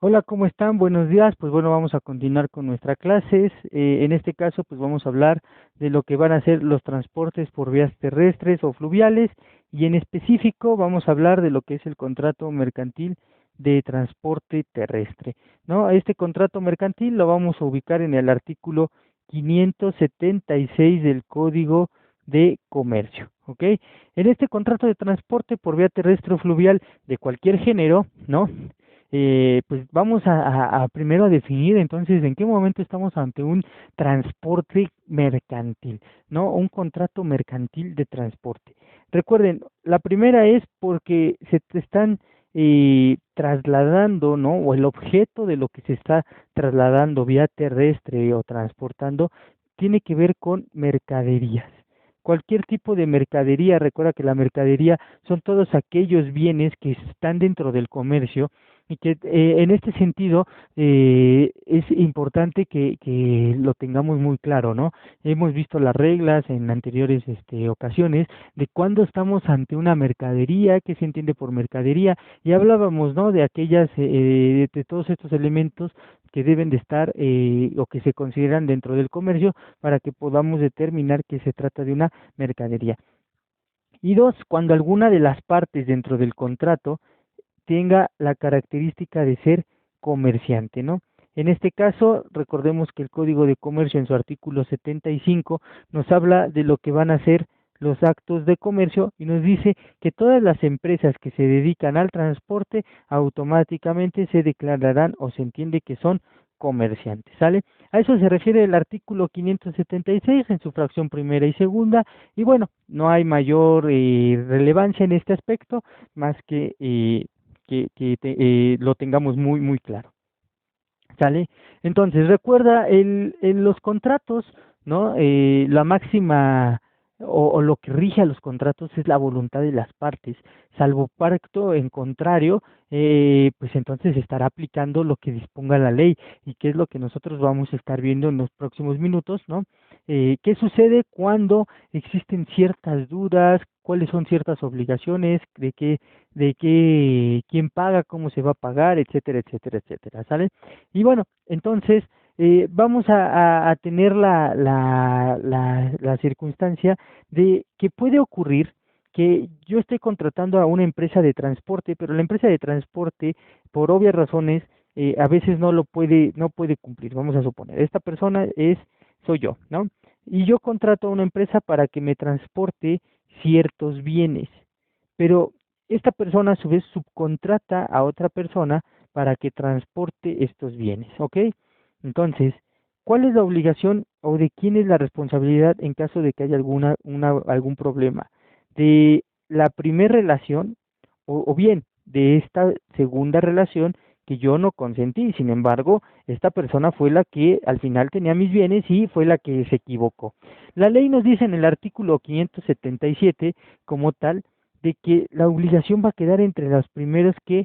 Hola, ¿cómo están? Buenos días. Pues bueno, vamos a continuar con nuestras clases. En este caso, pues vamos a hablar de lo que van a ser los transportes por vías terrestres o fluviales y en específico vamos a hablar de lo que es el contrato mercantil de transporte terrestre, ¿no? Este contrato mercantil lo vamos a ubicar en el artículo 576 del Código de Comercio, ¿ok? En este contrato de transporte por vía terrestre o fluvial de cualquier género, ¿no? Pues vamos a primero a definir entonces en qué momento estamos ante un transporte mercantil, ¿no? Un contrato mercantil de transporte. Recuerden, la primera es porque se te están trasladando, ¿no? O el objeto de lo que se está trasladando vía terrestre o transportando tiene que ver con mercaderías. Cualquier tipo de mercadería, recuerda que la mercadería son todos aquellos bienes que están dentro del comercio y que en este sentido es importante que lo tengamos muy claro, ¿no? Hemos visto las reglas en anteriores ocasiones de cuándo estamos ante una mercadería, qué se entiende por mercadería, y hablábamos, ¿no? De aquellas, de todos estos elementos que deben de estar o que se consideran dentro del comercio para que podamos determinar que se trata de una mercadería. Y dos, cuando alguna de las partes dentro del contrato tenga la característica de ser comerciante, ¿no? En este caso, recordemos que el Código de Comercio en su artículo 75 nos habla de lo que van a ser los actos de comercio y nos dice que todas las empresas que se dedican al transporte automáticamente se declararán o se entiende que son comerciantes, ¿sale? A eso se refiere el artículo 576 en su fracción primera y segunda y bueno, no hay mayor relevancia en este aspecto más que lo tengamos muy claro. ¿Sale? Entonces, recuerda, en los contratos, ¿no? La máxima o lo que rige a los contratos es la voluntad de las partes, salvo pacto en contrario, pues entonces se estará aplicando lo que disponga la ley y qué es lo que nosotros vamos a estar viendo en los próximos minutos, ¿no? ¿Qué sucede cuando existen ciertas dudas? ¿Cuáles son ciertas obligaciones? ¿Quién paga? ¿Cómo se va a pagar? Etcétera, etcétera, etcétera, ¿sale? Y bueno, entonces vamos a tener la circunstancia de que puede ocurrir que yo esté contratando a una empresa de transporte, pero la empresa de transporte, por obvias razones, a veces no puede cumplir. Vamos a suponer, esta persona soy yo, ¿no? Y yo contrato a una empresa para que me transporte ciertos bienes, pero esta persona a su vez subcontrata a otra persona para que transporte estos bienes, ¿ok? Entonces, ¿cuál es la obligación o de quién es la responsabilidad en caso de que haya algún problema? ¿De la primera relación o bien de esta segunda relación que yo no consentí? Sin embargo, esta persona fue la que al final tenía mis bienes y fue la que se equivocó. La ley nos dice en el artículo 577 como tal de que la obligación va a quedar entre los primeros que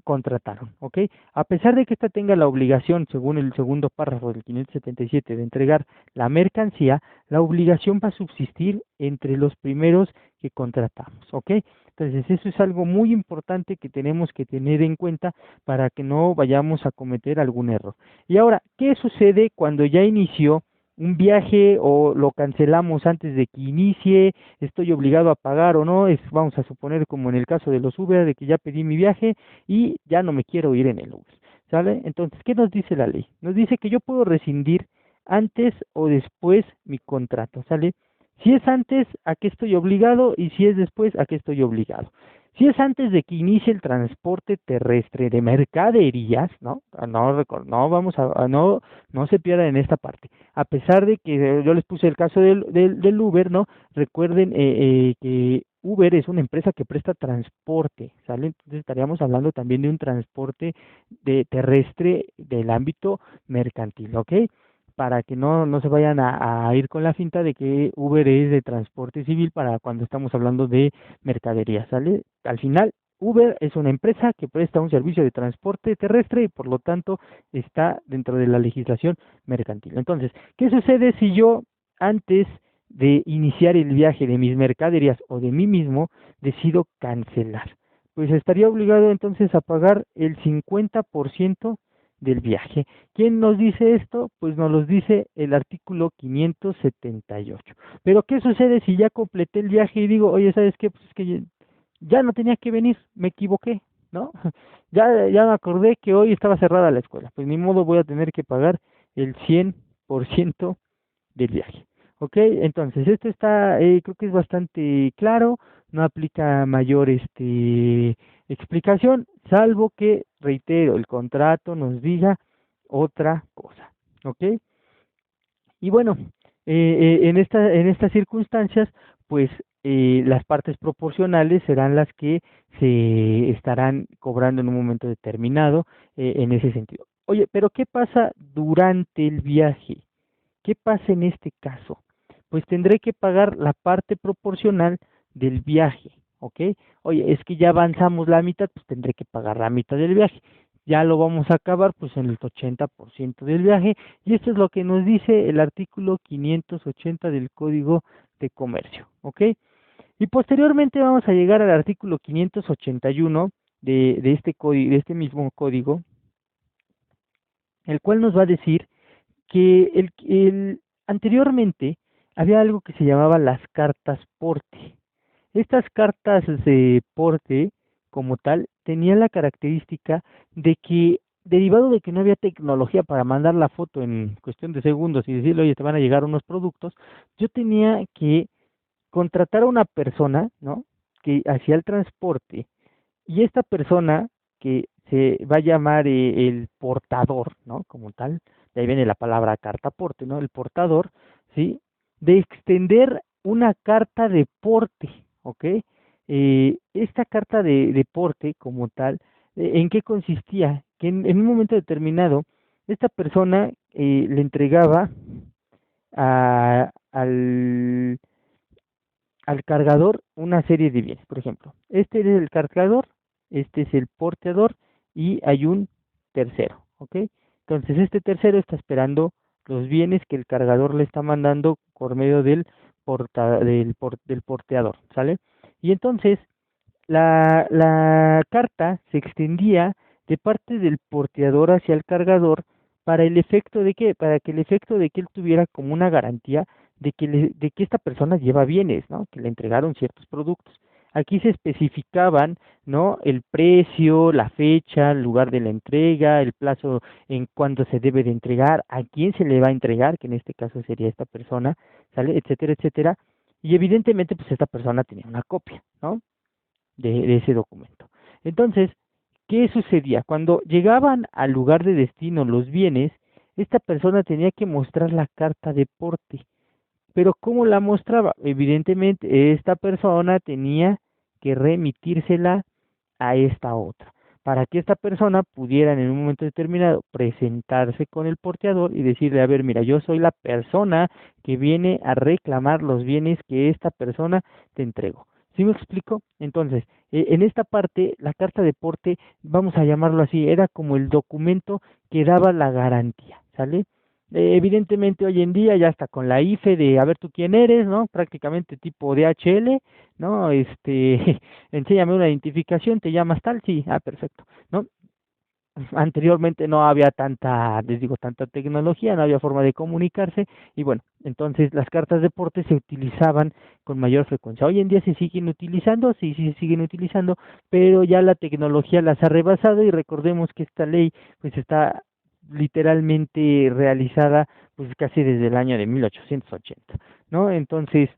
contrataron, ¿ok? A pesar de que ésta tenga la obligación, según el segundo párrafo del 577, de entregar la mercancía, la obligación va a subsistir entre los primeros que contratamos, ¿ok? Entonces, eso es algo muy importante que tenemos que tener en cuenta para que no vayamos a cometer algún error. Y ahora, ¿qué sucede cuando ya inició un viaje o lo cancelamos antes de que inicie? ¿Estoy obligado a pagar o no? Vamos a suponer como en el caso de los Uber, de que ya pedí mi viaje y ya no me quiero ir en el Uber, ¿sale? Entonces, ¿qué nos dice la ley? Nos dice que yo puedo rescindir antes o después mi contrato, ¿sale? Si es antes, ¿a qué estoy obligado? Y si es después, ¿a qué estoy obligado? Si es antes de que inicie el transporte terrestre de mercaderías, ¿no? No vamos no se pierdan en esta parte. A pesar de que yo les puse el caso del Uber, ¿no? Recuerden que Uber es una empresa que presta transporte, ¿sale? Entonces estaríamos hablando también de un transporte terrestre del ámbito mercantil, ¿ok? Para que no se vayan a ir con la finta de que Uber es de transporte civil para cuando estamos hablando de mercadería, ¿sale? Al final, Uber es una empresa que presta un servicio de transporte terrestre y por lo tanto está dentro de la legislación mercantil. Entonces, ¿qué sucede si yo antes de iniciar el viaje de mis mercaderías o de mí mismo decido cancelar? pues estaría obligado entonces a pagar el 50% del viaje. ¿Quién nos dice esto? Pues nos lo dice el artículo 578. Pero ¿qué sucede si ya completé el viaje y digo, oye, ¿sabes qué? Pues es que ya no tenía que venir, me equivoqué, ¿no? Ya me acordé que hoy estaba cerrada la escuela, pues ni modo voy a tener que pagar el 100% del viaje. ¿Ok? Entonces, esto está, creo que es bastante claro, no aplica mayor explicación, salvo que, reitero, el contrato nos diga otra cosa. ¿Ok? Y bueno, en estas circunstancias, pues las partes proporcionales serán las que se estarán cobrando en un momento determinado en ese sentido. Oye, pero ¿qué pasa durante el viaje? ¿Qué pasa en este caso? Pues tendré que pagar la parte proporcional del viaje, ¿ok? Oye, es que ya avanzamos la mitad, pues tendré que pagar la mitad del viaje. Ya lo vamos a acabar pues en el 80% del viaje y esto es lo que nos dice el artículo 580 del Código de Comercio, ¿ok? Y posteriormente vamos a llegar al artículo 581 de este código, de este mismo código, el cual nos va a decir que anteriormente había algo que se llamaba las cartas porte. Estas cartas de porte, como tal, tenían la característica de que, derivado de que no había tecnología para mandar la foto en cuestión de segundos y decirle, oye, te van a llegar unos productos, yo tenía que contratar a una persona, ¿no? Que hacía el transporte y esta persona que se va a llamar el portador, ¿no? Como tal, de ahí viene la palabra cartaporte, ¿no? El portador, ¿sí? De extender una carta de porte, ¿ok? Esta carta de porte como tal, ¿en qué consistía? Que en un momento determinado, esta persona le entregaba al cargador una serie de bienes. Por ejemplo, este es el cargador, este es el porteador y hay un tercero, ¿ok? Entonces este tercero está esperando los bienes que el cargador le está mandando por medio del porteador, ¿sale? Y entonces la carta se extendía de parte del porteador hacia el cargador para el efecto de que, para que el efecto de que él tuviera como una garantía de que esta persona lleva bienes, ¿no? Que le entregaron ciertos productos. Aquí se especificaban, ¿no? El precio, la fecha, el lugar de la entrega, el plazo en cuándo se debe de entregar, a quién se le va a entregar, que en este caso sería esta persona, ¿sale? Etcétera, etcétera. Y evidentemente, pues esta persona tenía una copia, ¿no? De ese documento. Entonces, ¿qué sucedía? Cuando llegaban al lugar de destino los bienes, esta persona tenía que mostrar la carta de porte. Pero ¿cómo la mostraba? Evidentemente, esta persona tenía que remitírsela a esta otra, para que esta persona pudiera en un momento determinado presentarse con el porteador y decirle, a ver, mira, yo soy la persona que viene a reclamar los bienes que esta persona te entregó. ¿Sí me explico? Entonces, en esta parte, la carta de porte, vamos a llamarlo así, era como el documento que daba la garantía, ¿sale? Evidentemente hoy en día ya está con la IFE de a ver tú quién eres, ¿no? Prácticamente tipo DHL, ¿no? Enséñame una identificación, te llamas tal, sí, perfecto, ¿no? Anteriormente no había tanta, les digo, tanta tecnología, no había forma de comunicarse y bueno, entonces las cartas de porte se utilizaban con mayor frecuencia. Hoy en día se siguen utilizando, sí, sí se siguen utilizando, pero ya la tecnología las ha rebasado y recordemos que esta ley pues está literalmente realizada pues casi desde el año de 1880, ¿no? Entonces,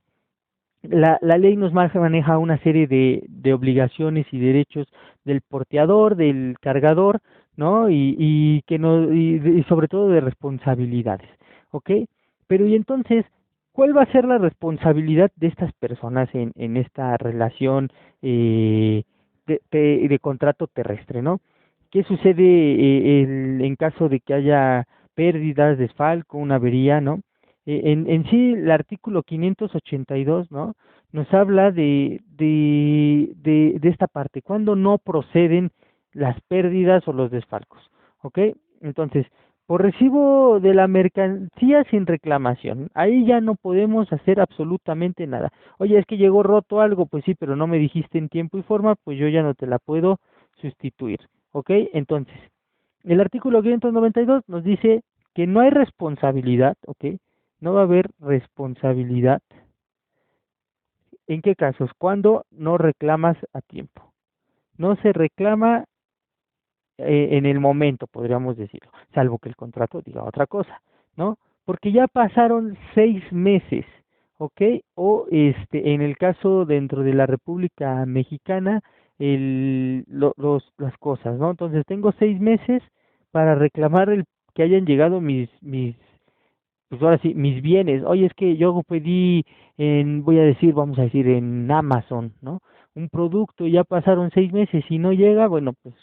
la ley nos maneja una serie de obligaciones y derechos del porteador, del cargador, ¿no? Y que no, y sobre todo de responsabilidades, ¿ok? Pero y entonces, ¿cuál va a ser la responsabilidad de estas personas en esta relación de contrato terrestre, ¿no? ¿Qué sucede en caso de que haya pérdidas, desfalco, una avería, ¿no? En sí, el artículo 582, ¿no? Nos habla de esta parte, cuando no proceden las pérdidas o los desfalcos, ¿ok? Entonces, por recibo de la mercancía sin reclamación. Ahí ya no podemos hacer absolutamente nada. Oye, es que llegó roto algo, pues sí, pero no me dijiste en tiempo y forma, pues yo ya no te la puedo sustituir. ¿Ok? Entonces, el artículo 592 nos dice que no hay responsabilidad, ¿ok? No va a haber responsabilidad. ¿En qué casos? Cuando no reclamas a tiempo. No se reclama en el momento, podríamos decirlo, salvo que el contrato diga otra cosa, ¿no? Porque ya pasaron 6 meses, ¿ok? O en el caso dentro de la República Mexicana, las cosas, ¿no? Entonces tengo 6 meses para reclamar que hayan llegado pues ahora sí, mis bienes. Oye, es que yo pedí voy a decir, vamos a decir, en Amazon, ¿no? Un producto, y ya pasaron 6 meses y no llega, bueno, pues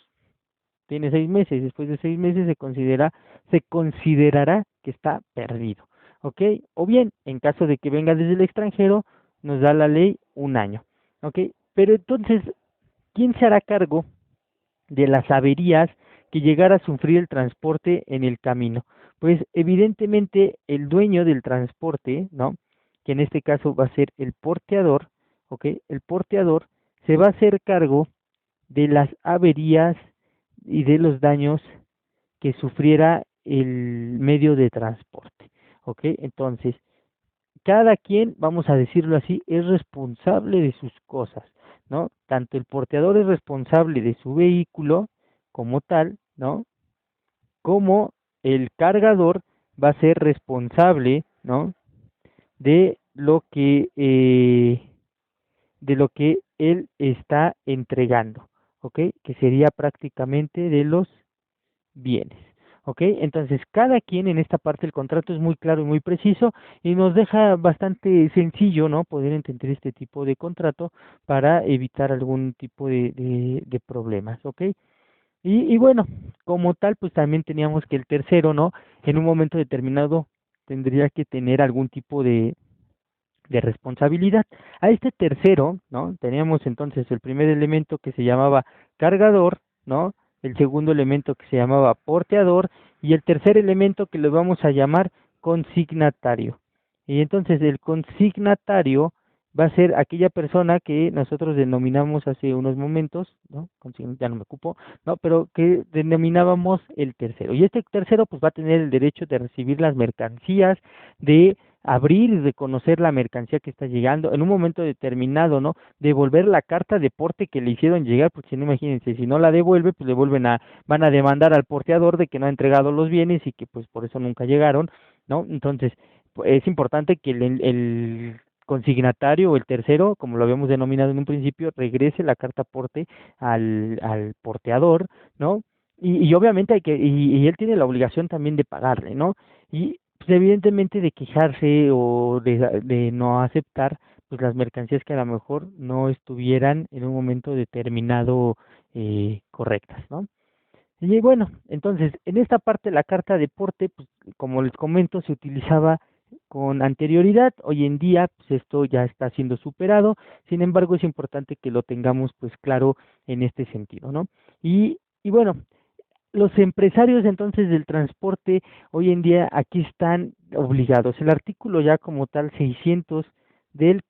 tiene 6 meses, después de 6 meses se considerará que está perdido, ¿ok? O bien, en caso de que venga desde el extranjero, nos da la ley un año, ¿ok? Pero entonces, ¿quién se hará cargo de las averías que llegara a sufrir el transporte en el camino? Pues evidentemente el dueño del transporte, ¿no? Que en este caso va a ser el porteador, ¿ok? El porteador se va a hacer cargo de las averías y de los daños que sufriera el medio de transporte. ¿Ok? Entonces, cada quien, vamos a decirlo así, es responsable de sus cosas, ¿no? Tanto el porteador es responsable de su vehículo como tal, ¿no? Como el cargador va a ser responsable, ¿no? De de lo que él está entregando, ¿ok? Que sería prácticamente de los bienes. ¿Ok? Entonces, cada quien en esta parte del contrato es muy claro y muy preciso y nos deja bastante sencillo, ¿no? Poder entender este tipo de contrato para evitar algún tipo de problemas, ¿ok? Y bueno, como tal, pues también teníamos que el tercero, ¿no? En un momento determinado tendría que tener algún tipo de responsabilidad. A este tercero, ¿no? Teníamos entonces el primer elemento que se llamaba cargador, ¿no? El segundo elemento que se llamaba porteador y el tercer elemento que le vamos a llamar consignatario. Y entonces el consignatario va a ser aquella persona que nosotros denominamos hace unos momentos, ¿no? Ya no me ocupo, ¿no? Pero que denominábamos el tercero. Y este tercero pues va a tener el derecho de recibir las mercancías, de abrir y reconocer la mercancía que está llegando en un momento determinado, ¿no? Devolver la carta de porte que le hicieron llegar, porque si no, imagínense, si no la devuelve, pues van a demandar al porteador de que no ha entregado los bienes y que pues por eso nunca llegaron, ¿no? Entonces, es importante que el consignatario o el tercero, como lo habíamos denominado en un principio, regrese la carta porte al porteador, ¿no? Y obviamente y él tiene la obligación también de pagarle, ¿no? Y pues evidentemente de quejarse o de no aceptar pues las mercancías que a lo mejor no estuvieran en un momento determinado correctas, ¿no? Y bueno, entonces en esta parte la carta de porte, pues como les comento, se utilizaba con anterioridad. Hoy en día pues esto ya está siendo superado, sin embargo es importante que lo tengamos pues claro en este sentido, ¿no? Y bueno, los empresarios entonces del transporte hoy en día aquí están obligados. El artículo ya como tal 600 del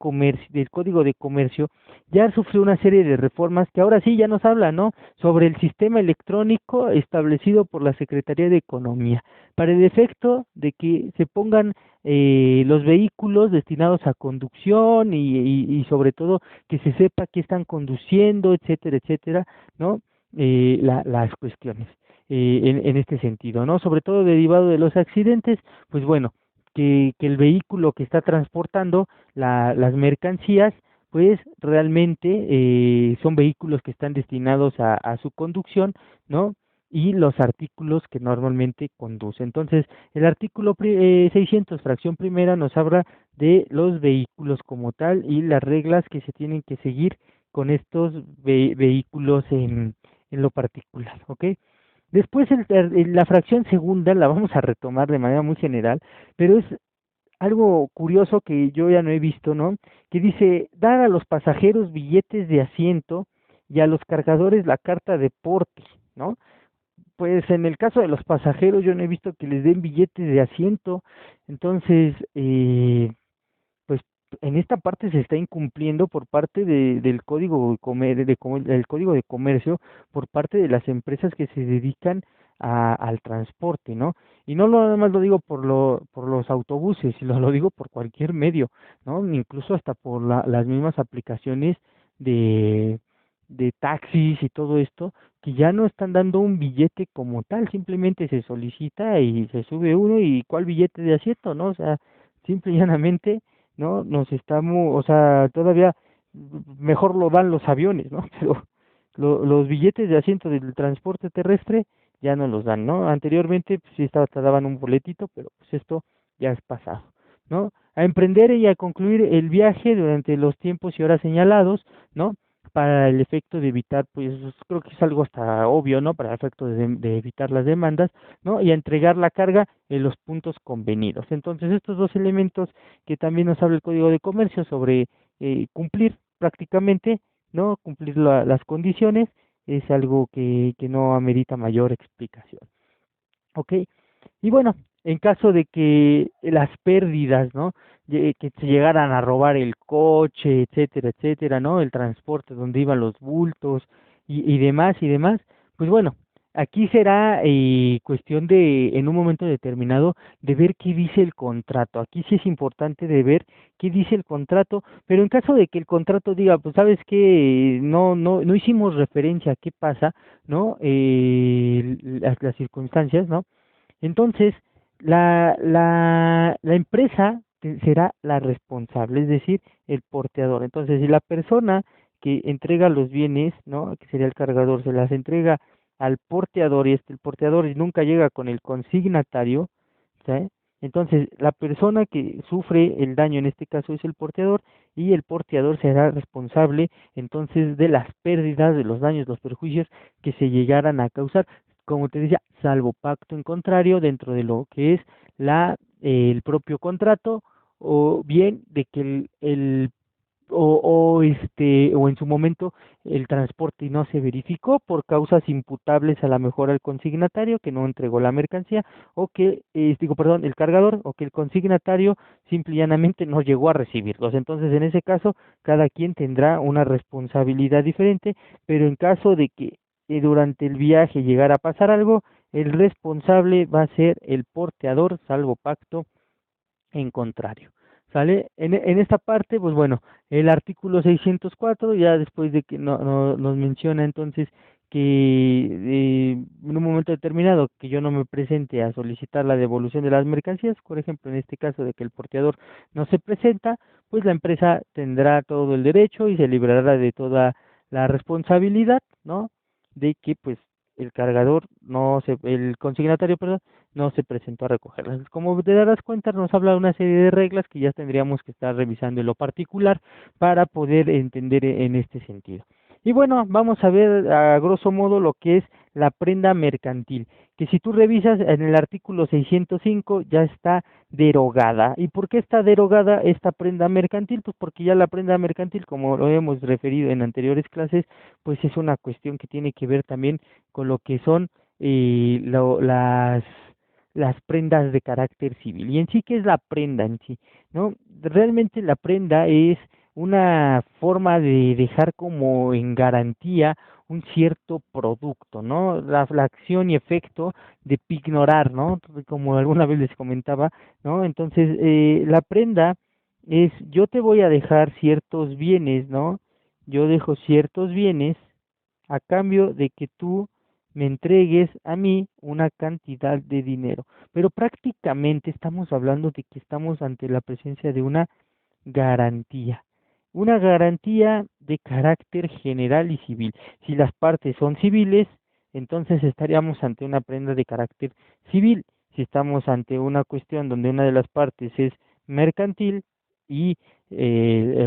Código de Comercio ya sufrió una serie de reformas que ahora sí ya nos habla, ¿no? Sobre el sistema electrónico establecido por la Secretaría de Economía, para el efecto de que se pongan los vehículos destinados a conducción y sobre todo que se sepa que están conduciendo, etcétera, etcétera, ¿no? Las cuestiones en este sentido, ¿no? Sobre todo derivado de los accidentes, pues bueno, que el vehículo que está transportando las mercancías, pues realmente son vehículos que están destinados a su conducción, ¿no? Y los artículos que normalmente conduce. Entonces, el artículo 600, fracción primera, nos habla de los vehículos como tal y las reglas que se tienen que seguir con estos vehículos en lo particular, ¿ok? Después la fracción segunda la vamos a retomar de manera muy general, pero es algo curioso que yo ya no he visto, ¿no? Que dice, dar a los pasajeros billetes de asiento y a los cargadores la carta de porte, ¿no? Pues en el caso de los pasajeros yo no he visto que les den billetes de asiento, entonces pues en esta parte se está incumpliendo por parte del código del código de comercio por parte de las empresas que se dedican al transporte, ¿no? Y no nada más lo digo por los autobuses, sino lo digo por cualquier medio, ¿no? Incluso hasta por las mismas aplicaciones de de taxis y todo esto, que ya no están dando un billete como tal, simplemente se solicita y se sube uno y cuál billete de asiento, ¿no? O sea, simple y llanamente, ¿no? Nos estamos, o sea, todavía mejor lo dan los aviones, ¿no? Pero los billetes de asiento del transporte terrestre ya no los dan, ¿no? Anteriormente pues, sí te daban un boletito, pero pues esto ya es pasado, ¿no? A emprender y a concluir el viaje durante los tiempos y horas señalados, ¿no? Para el efecto de evitar, pues creo que es algo hasta obvio, ¿no? Para el efecto de evitar las demandas, ¿no? Y a entregar la carga en los puntos convenidos. Entonces, estos dos elementos que también nos habla el Código de Comercio sobre cumplir prácticamente, ¿no? Cumplir las condiciones es algo que no amerita mayor explicación. ¿Ok? Y bueno, en caso de que las pérdidas, ¿no? Que se llegaran a robar el coche, etcétera, etcétera, ¿no? El transporte donde iban los bultos y demás, pues bueno, aquí será cuestión de, en un momento determinado, de ver qué dice el contrato. Aquí sí es importante de ver qué dice el contrato, pero en caso de que el contrato diga, pues sabes que no hicimos referencia a qué pasa, ¿no? Las circunstancias, ¿no? Entonces, la empresa será la responsable, es decir, el porteador. Entonces, si la persona que entrega los bienes, ¿no? Que sería el cargador, se las entrega al porteador y el porteador nunca llega con el consignatario, ¿sí? Entonces, la persona que sufre el daño en este caso es el porteador y el porteador será responsable entonces de las pérdidas, de los daños, los perjuicios que se llegaran a causar, como te decía, salvo pacto en contrario dentro de lo que es el propio contrato o bien de que o en su momento el transporte no se verificó por causas imputables a la mejor al consignatario que no entregó la mercancía o que perdón, el cargador o que el consignatario simple y llanamente no llegó a recibirlos. Entonces, en ese caso, cada quien tendrá una responsabilidad diferente, pero en caso de que durante el viaje llegara a pasar algo, el responsable va a ser el porteador, salvo pacto en contrario. ¿Sale? En esta parte, pues bueno, el artículo 604, ya después de que nos menciona entonces que en un momento determinado que yo no me presente a solicitar la devolución de las mercancías, por ejemplo, en este caso de que el porteador no se presenta, pues la empresa tendrá todo el derecho y se librará de toda la responsabilidad, ¿no? De que pues el consignatario, perdón, no se presentó a recogerlas. Como te darás cuenta, nos habla de una serie de reglas que ya tendríamos que estar revisando en lo particular para poder entender en este sentido. Y bueno, vamos a ver a grosso modo lo que es la prenda mercantil, que si tú revisas en el artículo 605 ya está derogada. ¿Y por qué está derogada esta prenda mercantil? Pues porque ya la prenda mercantil, como lo hemos referido en anteriores clases, pues es una cuestión que tiene que ver también con lo que son las prendas de carácter civil. Y en sí, ¿qué es la prenda en sí? ¿No? Realmente la prenda es una forma de dejar como en garantía un cierto producto, ¿no? La acción y efecto de pignorar, ¿no? Como alguna vez les comentaba, ¿no? Entonces, la prenda es, yo te voy a dejar ciertos bienes, ¿no? Yo dejo ciertos bienes a cambio de que tú me entregues a mí una cantidad de dinero. Pero prácticamente estamos hablando de que estamos ante la presencia de una garantía de carácter general y civil. Si las partes son civiles, entonces estaríamos ante una prenda de carácter civil. Si estamos ante una cuestión donde una de las partes es mercantil y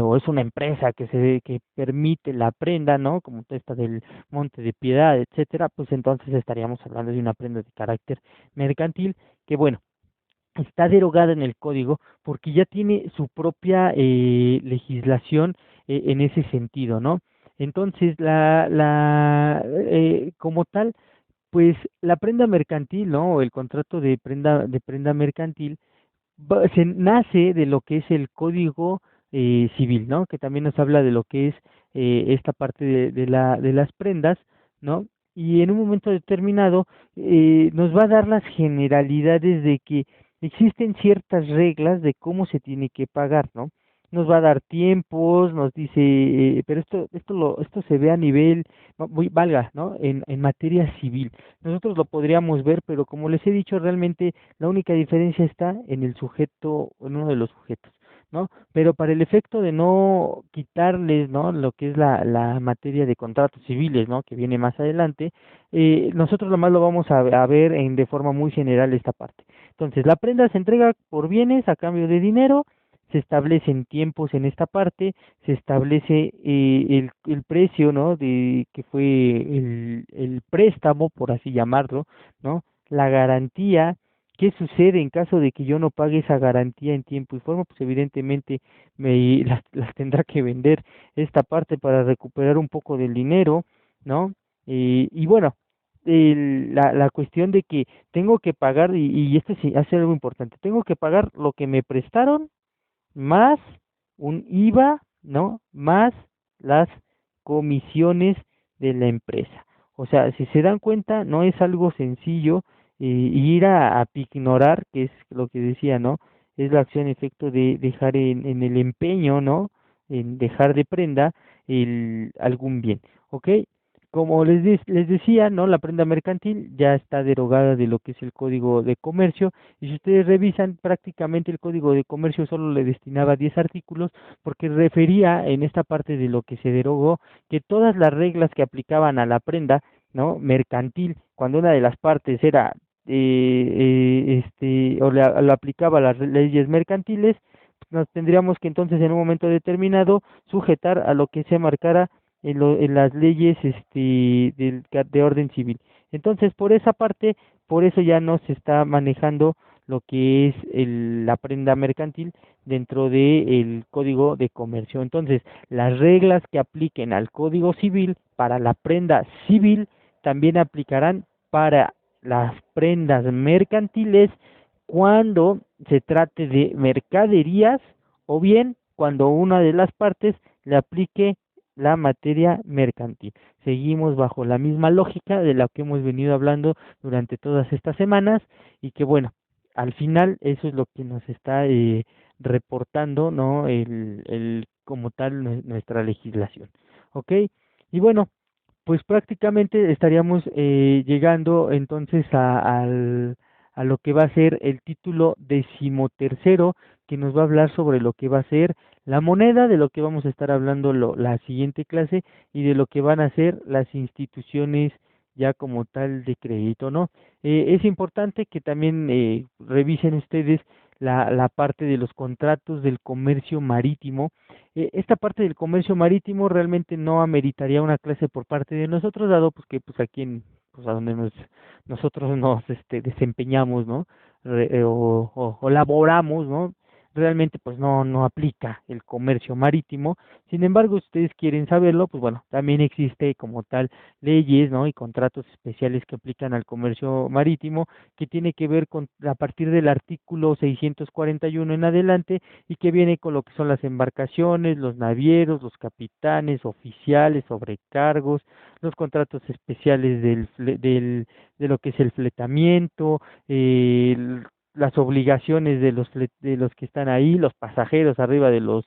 o es una empresa que permite la prenda, ¿no? Como esta del Monte de Piedad, etcétera, pues entonces estaríamos hablando de una prenda de carácter mercantil que bueno, está derogada en el código porque ya tiene su propia legislación en ese sentido, ¿no? Entonces, como tal, Pues la prenda mercantil, ¿no? O el contrato de prenda mercantil se nace de lo que es el Código Civil, ¿no? Que también nos habla de lo que es esta parte de las prendas, ¿no? Y en un momento determinado nos va a dar las generalidades de que existen ciertas reglas de cómo se tiene que pagar, ¿no? Nos va a dar tiempos, nos dice, pero esto se ve a nivel, valga, ¿no? En materia civil. Nosotros lo podríamos ver, pero como les he dicho, realmente la única diferencia está en el sujeto, en uno de los sujetos, ¿no? Pero para el efecto de no quitarles, ¿no? Lo que es la materia de contratos civiles, ¿no? Que viene más adelante, nosotros nomás lo vamos a ver de forma muy general esta parte. Entonces, la prenda se entrega por bienes a cambio de dinero, se establecen tiempos en esta parte, se establece el precio, ¿no? De que fue el préstamo, por así llamarlo, ¿no? La garantía. ¿Qué sucede en caso de que yo no pague esa garantía en tiempo y forma? Pues evidentemente las tendrá que vender esta parte para recuperar un poco del dinero, ¿no? Y bueno, la cuestión de que tengo que pagar, y esto sí hace algo importante, tengo que pagar lo que me prestaron más un IVA, ¿no? Más las comisiones de la empresa. O sea, si se dan cuenta, no es algo sencillo ir a ignorar, que es lo que decía, ¿no? Es la acción-efecto de dejar en el empeño, ¿no? En dejar de prenda algún bien, ¿ok? Como les decía, ¿no? La prenda mercantil ya está derogada de lo que es el Código de Comercio, y si ustedes revisan, prácticamente el Código de Comercio solo le destinaba 10 artículos, porque refería en esta parte de lo que se derogó que todas las reglas que aplicaban a la prenda, ¿no? Mercantil, cuando una de las partes era o lo aplicaba a las leyes mercantiles, nos tendríamos que entonces en un momento determinado sujetar a lo que se marcara en las leyes de orden civil. Entonces, por esa parte, por eso ya no se está manejando lo que es la prenda mercantil dentro del Código de Comercio. Entonces, las reglas que apliquen al Código Civil para la prenda civil también aplicarán para las prendas mercantiles cuando se trate de mercaderías o bien cuando una de las partes le aplique la materia mercantil. Seguimos bajo la misma lógica de la que hemos venido hablando durante todas estas semanas y que bueno, al final eso es lo que nos está reportando, ¿no? Como tal nuestra legislación, ¿ok? Y bueno, pues prácticamente estaríamos llegando entonces a lo que va a ser el título decimotercero, que nos va a hablar sobre lo que va a ser la moneda, de lo que vamos a estar hablando la siguiente clase y de lo que van a ser las instituciones ya como tal de crédito, ¿no? Es importante que también revisen ustedes la parte de los contratos del comercio marítimo. Esta parte del comercio marítimo realmente no ameritaría una clase por parte de nosotros, dado pues que pues aquí pues a donde nosotros nos desempeñamos, ¿no? O laboramos, ¿no? Realmente pues no aplica el comercio marítimo. Sin embargo, si ustedes quieren saberlo, pues bueno, también existe como tal leyes, ¿no? Y contratos especiales que aplican al comercio marítimo, que tiene que ver con a partir del artículo 641 en adelante, y que viene con lo que son las embarcaciones, los navieros, los capitanes, oficiales, sobrecargos, los contratos especiales de lo que es el fletamiento, las obligaciones de los que están ahí, los pasajeros arriba de los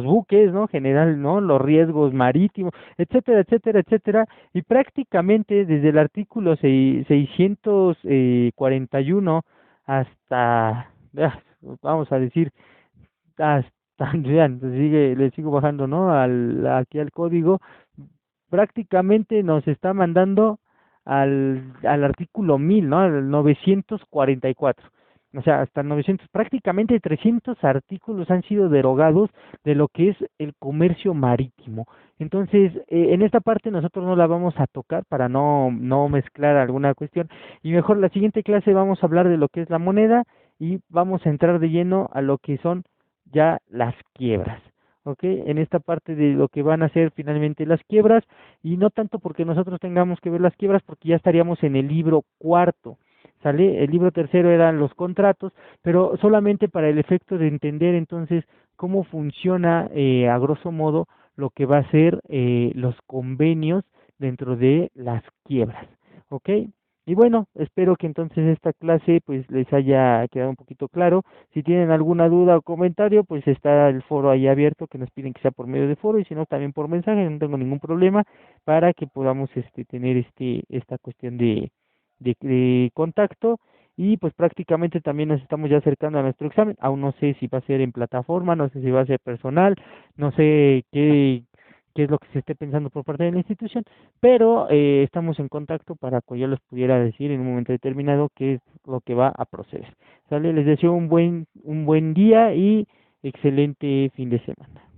buques, ¿no? General, ¿no? Los riesgos marítimos, etcétera, etcétera, etcétera, y prácticamente desde el artículo 641 hasta, vamos a decir, hasta, vean, le sigo bajando, ¿no? Aquí al código, prácticamente nos está mandando al artículo 1000, ¿no? Al 944. O sea, hasta 900, prácticamente 300 artículos han sido derogados de lo que es el comercio marítimo. Entonces, en esta parte nosotros no la vamos a tocar para no mezclar alguna cuestión. Y mejor la siguiente clase vamos a hablar de lo que es la moneda y vamos a entrar de lleno a lo que son ya las quiebras. ¿ok? En esta parte de lo que van a ser finalmente las quiebras, y no tanto porque nosotros tengamos que ver las quiebras, porque ya estaríamos en el libro cuarto, ¿sale? El libro tercero eran los contratos, pero solamente para el efecto de entender entonces cómo funciona a grosso modo lo que va a ser los convenios dentro de las quiebras, ¿ok? Y bueno, espero que entonces esta clase pues les haya quedado un poquito claro. Si tienen alguna duda o comentario, pues está el foro ahí abierto, que nos piden que sea por medio de foro, y si no también por mensaje, no tengo ningún problema para que podamos tener esta cuestión de contacto. Y pues prácticamente también nos estamos ya acercando a nuestro examen. Aún no sé si va a ser en plataforma, no sé si va a ser personal, no sé qué es lo que se esté pensando por parte de la institución, pero estamos en contacto para que yo les pudiera decir en un momento determinado qué es lo que va a proceder. ¿Sale? Les deseo un buen día y excelente fin de semana.